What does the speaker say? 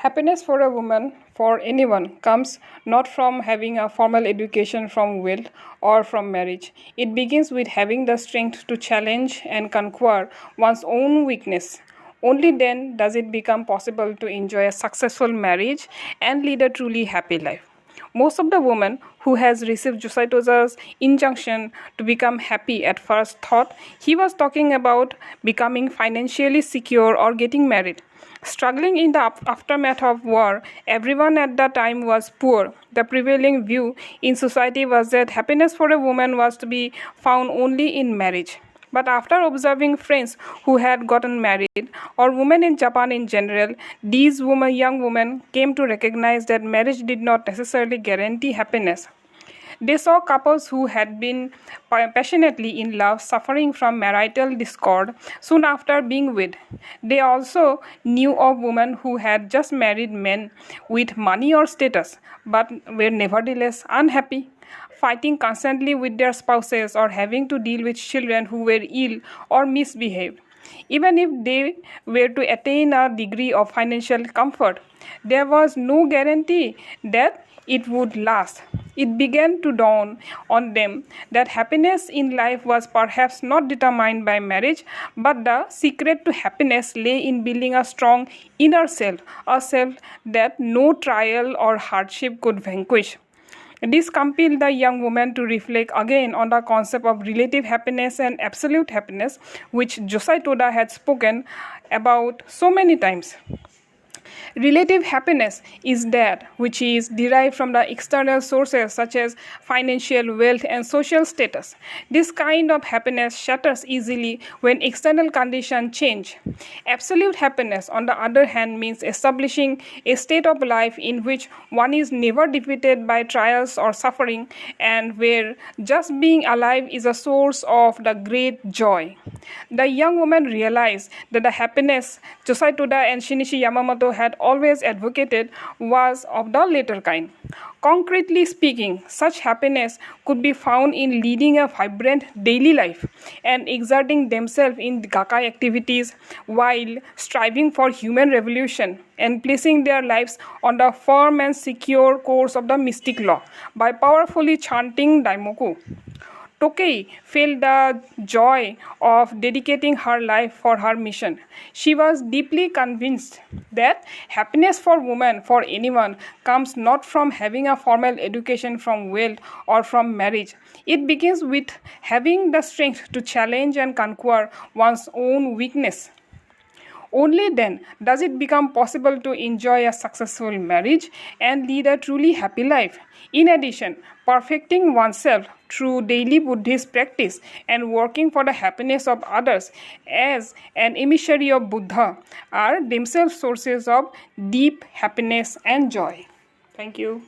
Happiness for a woman, for anyone, comes not from having a formal education from wealth or from marriage. It begins with having the strength to challenge and conquer one's own weakness. Only then does it become possible to enjoy a successful marriage and lead a truly happy life. Most of the women who has received Josai Toza's injunction to become happy at first thought he was talking about becoming financially secure or getting married. Struggling in the aftermath of war, everyone at the time was poor. The prevailing view in society was that happiness for a woman was to be found only in marriage. But after observing friends who had gotten married, or women in Japan in general, these young women came to recognize that marriage did not necessarily guarantee happiness. They saw couples who had been passionately in love suffering from marital discord soon after being wed. They also knew of women who had just married men with money or status but were nevertheless unhappy, fighting constantly with their spouses or having to deal with children who were ill or misbehaved. Even if they were to attain a degree of financial comfort, there was no guarantee that it would last. It began to dawn on them that happiness in life was perhaps not determined by marriage, but the secret to happiness lay in building a strong inner self, a self that no trial or hardship could vanquish. This compelled the young woman to reflect again on the concept of relative happiness and absolute happiness, which Josai Toda had spoken about so many times. Relative happiness is that which is derived from the external sources such as financial wealth and social status. This kind of happiness shatters easily when external conditions change. Absolute happiness, on the other hand, means establishing a state of life in which one is never defeated by trials or suffering and where just being alive is a source of the great joy. The young woman realized that the happiness Josai Toda and Shinichi Yamamoto had always advocated was of the latter kind. Concretely speaking, such happiness could be found in leading a vibrant daily life and exerting themselves in gakai activities while striving for human revolution and placing their lives on the firm and secure course of the mystic law by powerfully chanting Daimoku. Tokei felt the joy of dedicating her life for her mission. She was deeply convinced that happiness for women, for anyone, comes not from having a formal education from wealth or from marriage. It begins with having the strength to challenge and conquer one's own weakness. Only then does it become possible to enjoy a successful marriage and lead a truly happy life. In addition, perfecting oneself through daily Buddhist practice and working for the happiness of others as an emissary of Buddha are themselves sources of deep happiness and joy. Thank you.